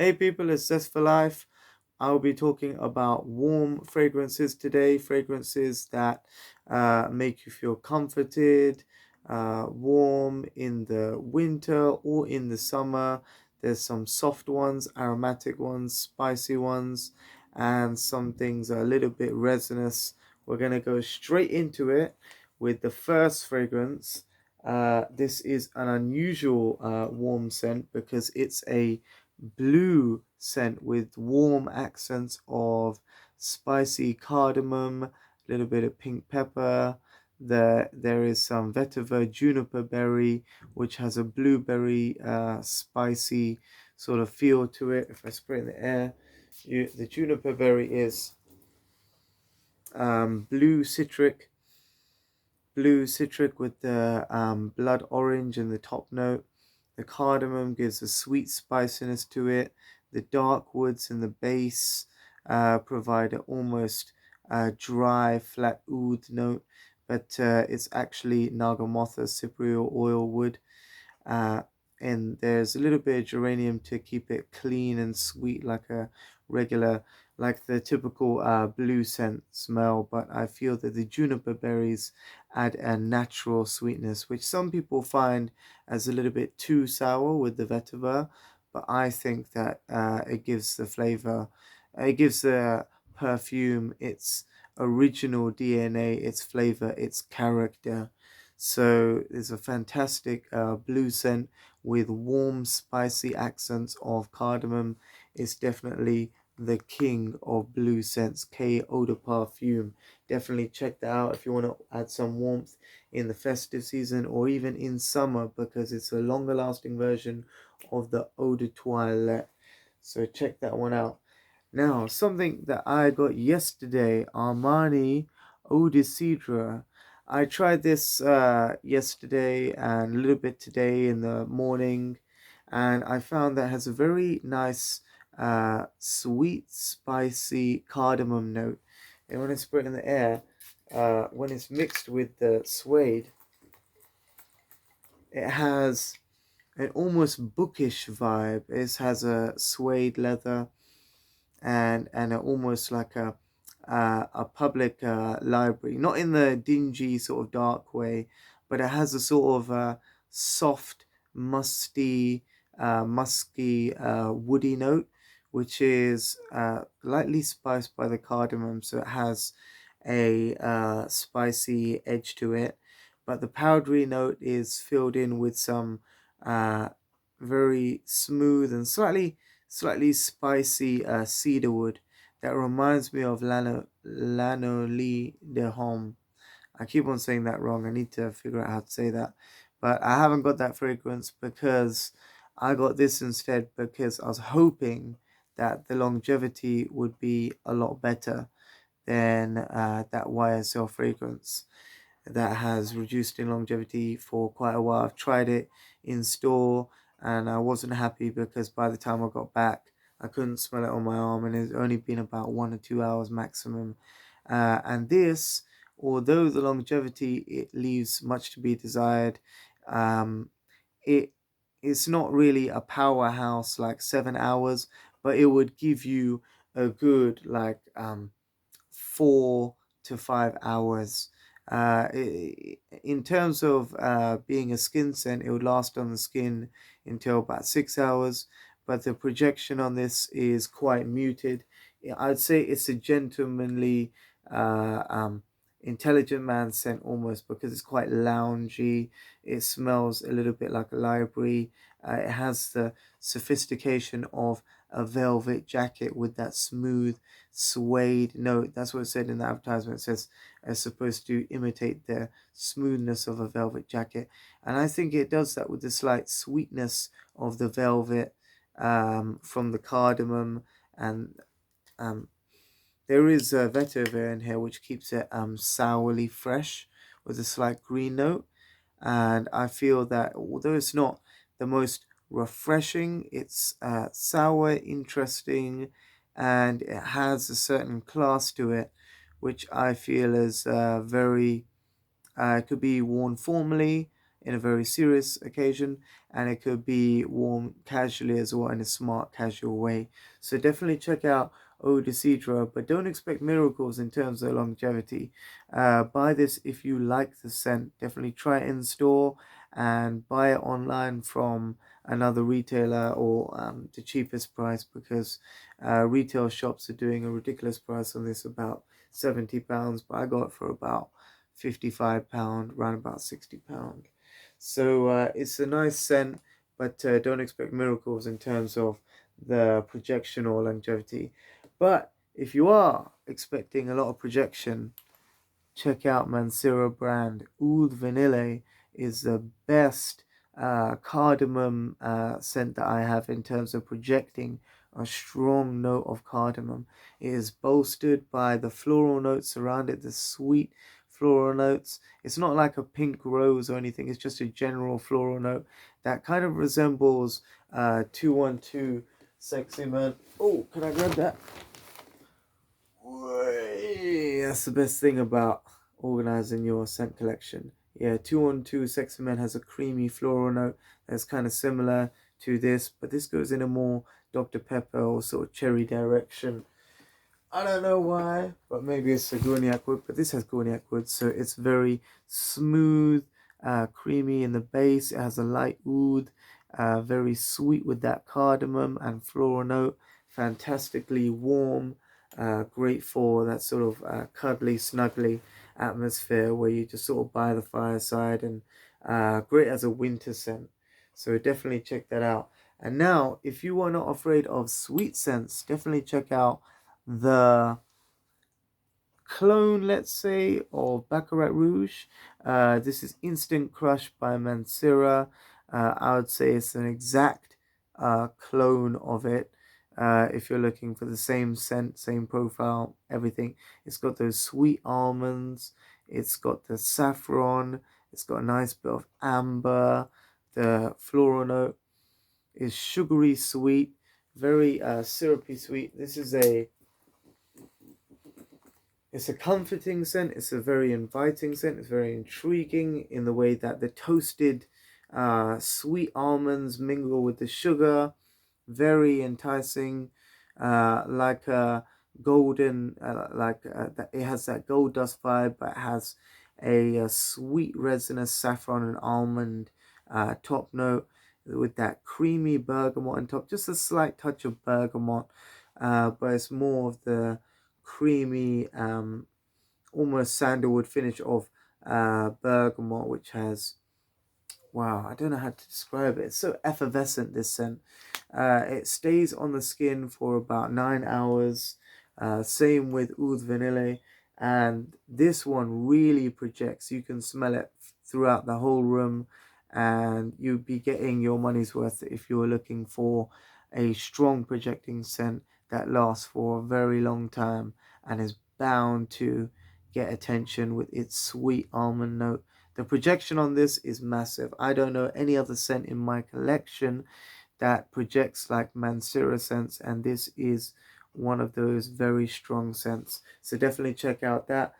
Hey people, it's Zest for Life. I'll be talking about warm fragrances today, fragrances that make you feel comforted, warm in the winter or in the summer. There's some soft ones, aromatic ones, spicy ones, and some things are a little bit resinous. We're going to go straight into it with the first fragrance. This is an unusual warm scent because it's a blue scent with warm accents of spicy cardamom, a little bit of pink pepper. There is some vetiver juniper berry, which has a blueberry spicy sort of feel to it. If I spray in the air, the juniper berry is blue citric with the blood orange in the top note. The cardamom gives a sweet spiciness to it. The dark woods in the base provide an almost dry, flat oud note, but it's actually Nagamotha cypriol oil wood. Uh, and there's a little bit of geranium to keep it clean and sweet, like a regular, like the typical blue scent smell. But I feel that the juniper berries add a natural sweetness, which some people find as a little bit too sour with the vetiver. But I think that it gives the flavor, it gives the perfume its original DNA, its flavor, its character. So it's a fantastic blue scent with warm, spicy accents of cardamom. It's definitely the king of blue scents, K Eau de Parfum. Definitely check that out if you want to add some warmth in the festive season or even in summer, because it's a longer lasting version of the Eau de Toilette. So check that one out. Now, something that I got yesterday, Armani Oh Dissidra. I tried this yesterday and a little bit today in the morning, and I found that it has a very nice, sweet, spicy cardamom note. And when I spray it in the air, when it's mixed with the suede, it has an almost bookish vibe. It has a suede leather and almost like a public library, not in the dingy sort of dark way, but it has a sort of soft, musky, woody note, which is lightly spiced by the cardamom, so it has a spicy edge to it. But the powdery note is filled in with some uh, very smooth and slightly spicy cedarwood that reminds me of lanolin de homme. I keep on saying that wrong. I need to figure out how to say that. But I haven't got that fragrance because I got this instead, because I was hoping that the longevity would be a lot better than that YSL fragrance that has reduced in longevity for quite a while. I've tried it in store and I wasn't happy because by the time I got back, I couldn't smell it on my arm, and it's only been about 1 or 2 hours maximum. And this, although the longevity, it leaves much to be desired. Um, it it's not really a powerhouse like 7 hours, but it would give you a good like 4 to 5 hours. In terms of being a skin scent, it would last on the skin until about 6 hours, but the projection on this is quite muted. I'd say it's a gentlemanly, intelligent man scent almost, because it's quite loungy. It smells a little bit like a library. It has the sophistication of a velvet jacket with that smooth suede note. That's what it said in the advertisement. It says it's supposed to imitate the smoothness of a velvet jacket. And I think it does that with the slight sweetness of the velvet from the cardamom. And um, there is a vetiver in here which keeps it sourly fresh with a slight green note. And I feel that although it's not the most refreshing, it's sour, interesting, and it has a certain class to it, which I feel is very, it could be worn formally in a very serious occasion, and it could be worn casually as well in a smart casual way. So definitely check out Oh Dissidra, but don't expect miracles in terms of longevity. Buy this if you like the scent. Definitely try it in store and buy it online from another retailer or the cheapest price, because retail shops are doing a ridiculous price on this, about £70, but I got it for about £55, around about £60. So it's a nice scent, but don't expect miracles in terms of the projection or longevity. But if you are expecting a lot of projection, check out Mancera brand. Oud Vanille is the best cardamom scent that I have in terms of projecting a strong note of cardamom. It is bolstered by the floral notes around it, the sweet floral notes. It's not like a pink rose or anything, it's just a general floral note that kind of resembles 212 Sexy Man. Oh, can I grab that? That's the best thing about organizing your scent collection. Yeah, 212 Sexy Men has a creamy floral note that's kind of similar to this, but this goes in a more Dr. Pepper or sort of cherry direction. I don't know why, but maybe it's a Cognac wood, but this has Cognac wood, so it's very smooth, creamy in the base. It has a light oud, very sweet with that cardamom and floral note, fantastically warm, great for that sort of cuddly, snuggly atmosphere where you just sort of by the fireside, and great as a winter scent. So definitely check that out. And now, if you are not afraid of sweet scents, definitely check out the clone, let's say, of Baccarat Rouge. This is Instant Crush by Mancera. I would say it's an exact clone of it. If you're looking for the same scent, same profile, everything. It's got those sweet almonds. It's got the saffron. It's got a nice bit of amber. The floral note is sugary sweet, very syrupy sweet. This is it's a comforting scent. It's a very inviting scent. It's very intriguing in the way that the toasted sweet almonds mingle with the sugar. Very enticing, like a golden, it has that gold dust vibe, but it has a sweet resinous saffron and almond top note with that creamy bergamot on top. Just a slight touch of bergamot, but it's more of the creamy, almost sandalwood finish of bergamot, which has, wow, I don't know how to describe it. It's so effervescent, this scent. It stays on the skin for about 9 hours. Same with Oud Vanille. And this one really projects. You can smell it throughout the whole room, and you'd be getting your money's worth if you were looking for a strong projecting scent that lasts for a very long time and is bound to get attention with its sweet almond note. The projection on this is massive. I don't know any other scent in my collection that projects like Mancera scents, and this is one of those very strong scents. So definitely check out that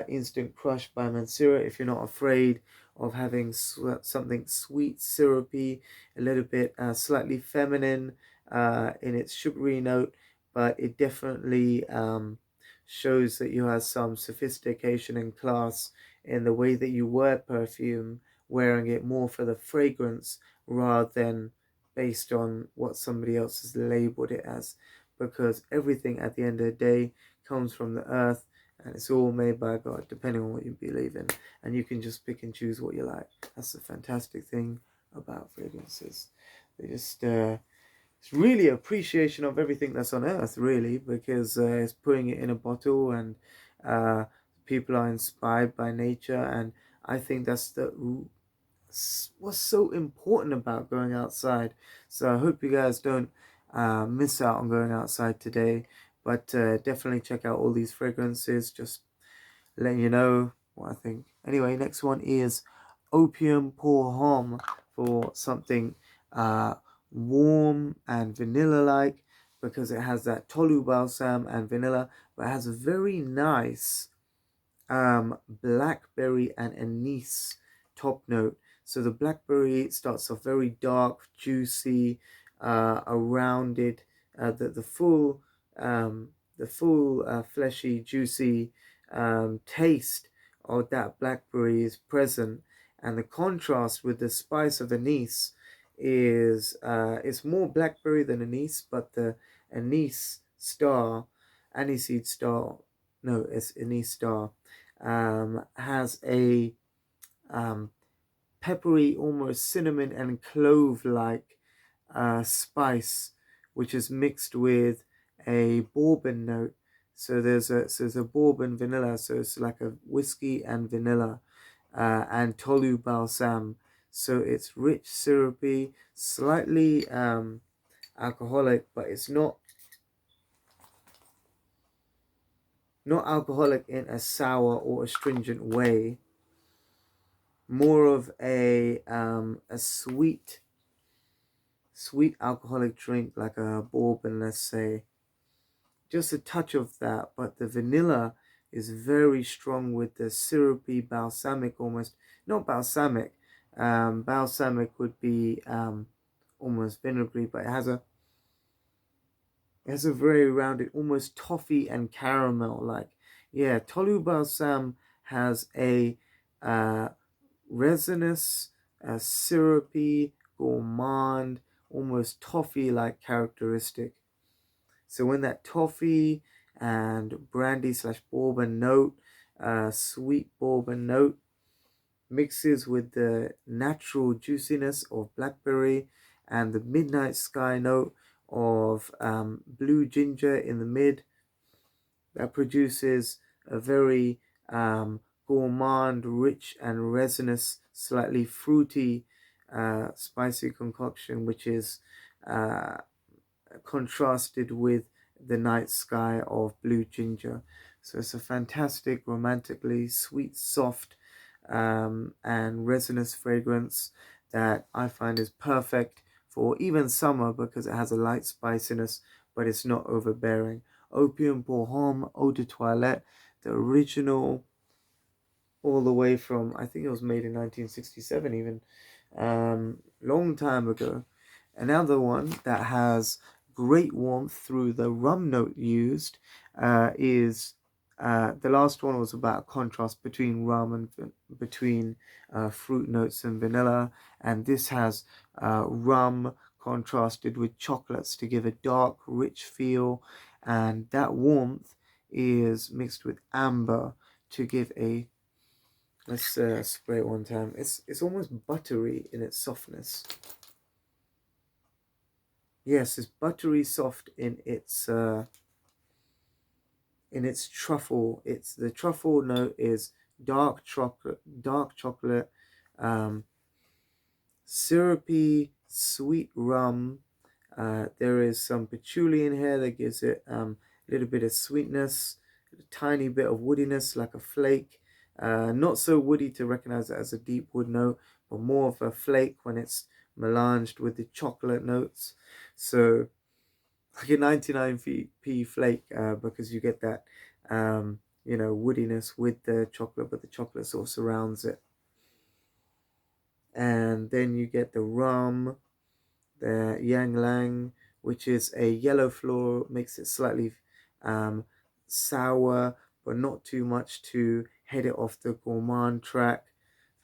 Instant Crush by Mancera if you're not afraid of having something sweet, syrupy, a little bit slightly feminine in its sugary note, but it definitely shows that you have some sophistication and class in the way that you wear perfume, wearing it more for the fragrance rather than based on what somebody else has labeled it as, because everything at the end of the day comes from the earth, and it's all made by God, depending on what you believe in, and you can just pick and choose what you like. That's the fantastic thing about fragrances. They just it's really appreciation of everything that's on earth, really, because it's putting it in a bottle, and people are inspired by nature, and I think that's what's so important about going outside. So I hope you guys don't miss out on going outside today, but definitely check out all these fragrances. Just letting you know what I think. Anyway, next one is Opium Pour Homme, for something warm and vanilla-like, because it has that tolu balsam and vanilla, but it has a very nice blackberry and anise top note. So the blackberry starts off very dark, juicy, a rounded, the full, fleshy, juicy taste of that blackberry is present, and the contrast with the spice of anise is it's more blackberry than anise, but the anise star, aniseed star, no, it's anise star, has a um, peppery, almost cinnamon and clove like spice, which is mixed with a bourbon note. So there's a bourbon vanilla, so it's like a whiskey and vanilla, and tolu balsam. So it's rich, syrupy, slightly alcoholic, but it's not alcoholic in a sour or astringent way. More of a sweet alcoholic drink like a bourbon, let's say. Just a touch of that, but the vanilla is very strong with the syrupy balsamic, almost not balsamic. Balsamic would be almost vinegary, but it has a very rounded, almost toffee and caramel like. Yeah, Tolu balsam has a uh, resinous, syrupy, gourmand, almost toffee like characteristic. So when that toffee and brandy slash bourbon note, sweet bourbon note, mixes with the natural juiciness of blackberry and the midnight sky note of blue ginger in the mid, that produces a very gourmand, rich and resinous, slightly fruity, spicy concoction, which is uh, contrasted with the night sky of blue ginger. So it's a fantastic, romantically sweet, soft, and resinous fragrance that I find is perfect for even summer because it has a light spiciness, but it's not overbearing. Opium pour homme eau de toilette, the original, all the way from, I think it was made in 1967 even, long time ago. Another one that has great warmth through the rum note used is the last one was about contrast between rum and between fruit notes and vanilla, and this has rum contrasted with chocolates to give a dark, rich feel, and that warmth is mixed with amber to give a. Let's spray it one time. It's almost buttery in its softness. Yes, it's buttery soft in its truffle. It's the truffle note is dark chocolate, um, syrupy, sweet rum. There is some patchouli in here that gives it a little bit of sweetness, a tiny bit of woodiness like a flake. Not so woody to recognize it as a deep wood note, but more of a flake when it's melanged with the chocolate notes. So like a 99p flake, because you get that woodiness with the chocolate, but the chocolate sort of surrounds it. And then you get the rum, the yang lang, which is a yellow floral, makes it slightly sour, but not too much to head it off the gourmand track.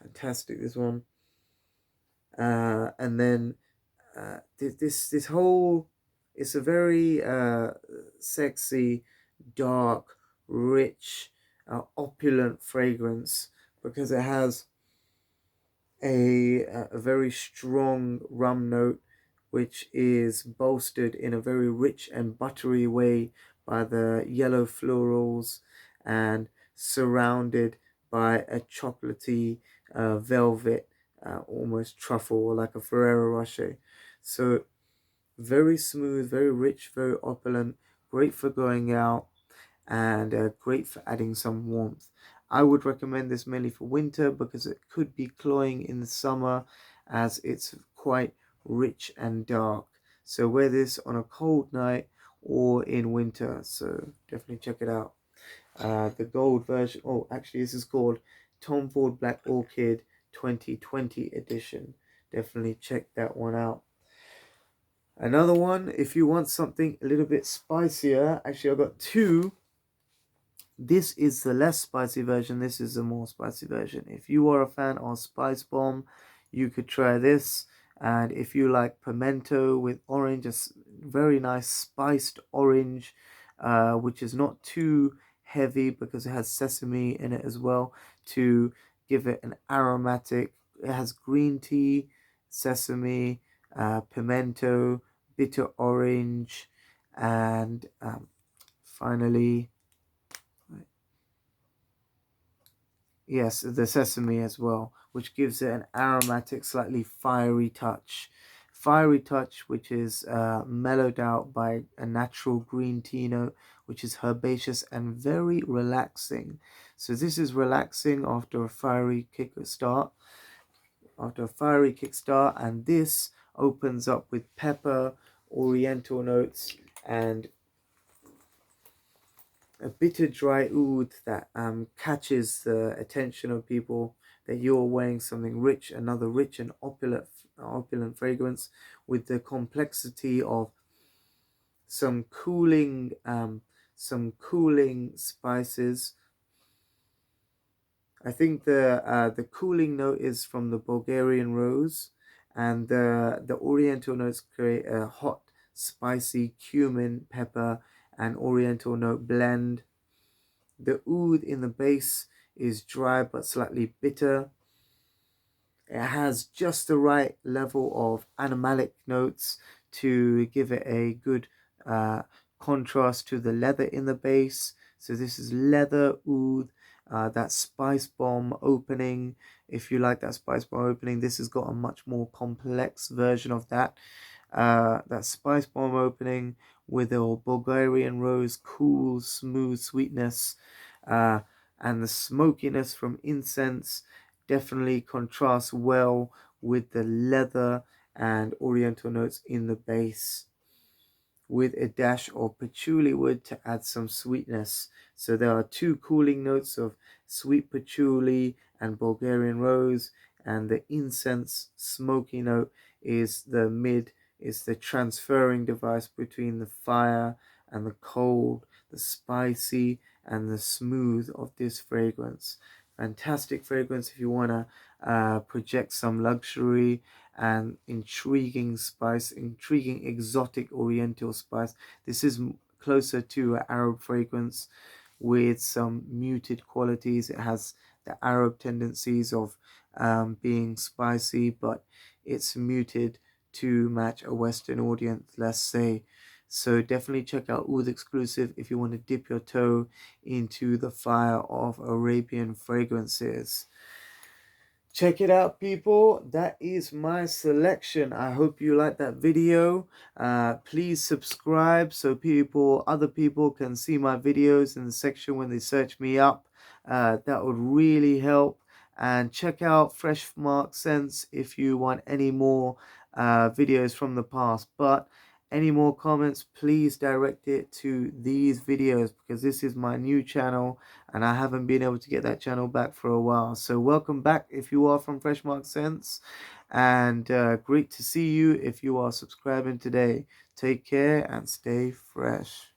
Fantastic, this one. And then this whole, it's a very sexy, dark, rich, opulent fragrance because it has a very strong rum note, which is bolstered in a very rich and buttery way by the yellow florals and surrounded by a chocolatey velvet, almost truffle or like a Ferrero Rocher. So very smooth, very rich, very opulent, great for going out, and great for adding some warmth. I would recommend this mainly for winter because it could be cloying in the summer as it's quite rich and dark. So wear this on a cold night or in winter. So definitely check it out. The gold version. Oh, actually, this is called Tom Ford Black Orchid 2020 edition. Definitely check that one out. Another one, if you want something a little bit spicier, actually I've got two. This is the less spicy version. This is the more spicy version. If you are a fan of Spice Bomb, you could try this. And if you like pimento with orange, a very nice spiced orange, which is not too heavy because it has sesame in it as well to give it an aromatic. It has green tea, sesame, pimento, bitter orange, and finally, yes, the sesame as well, which gives it an aromatic, slightly fiery touch. Fiery touch, which is mellowed out by a natural green tea note, which is herbaceous and very relaxing. So this is relaxing after a fiery kickstart. And this opens up with pepper, oriental notes, and a bitter dry oud that catches the attention of people, that you're wearing something rich, another rich and opulent fragrance with the complexity of some cooling spices. I think the cooling note is from the Bulgarian rose, and the oriental notes create a hot, spicy cumin, pepper, and oriental note blend. The oud in the base is dry but slightly bitter. It has just the right level of animalic notes to give it a good contrast to the leather in the base. So this is leather oud, that spice bomb opening. If you like that spice bomb opening, this has got a much more complex version of that. That spice bomb opening with a Bulgarian rose, cool, smooth sweetness, and the smokiness from incense definitely contrasts well with the leather and oriental notes in the base, with a dash of patchouli wood to add some sweetness. So there are two cooling notes of sweet patchouli and Bulgarian rose, and the incense smoky note is the transferring device between the fire and the cold, the spicy and the smooth of this fragrance. Fantastic fragrance if you want to project some luxury and intriguing spice, intriguing exotic oriental spice. This is closer to an Arab fragrance with some muted qualities. It has the Arab tendencies of being spicy, but it's muted to match a Western audience, let's say. So definitely check out Oud Exclusive if you want to dip your toe into the fire of Arabian fragrances. Check it out, people. That is my selection. I hope you like that video. Please subscribe so other people can see my videos in the section when they search me up. That would really help. And check out Fresh Mark Scents if you want any more videos from the past. But any more comments, please direct it to these videos, because this is my new channel and I haven't been able to get that channel back for a while. So welcome back if you are from Fresh Mark Scents, and great to see you if you are subscribing today. Take care and stay fresh.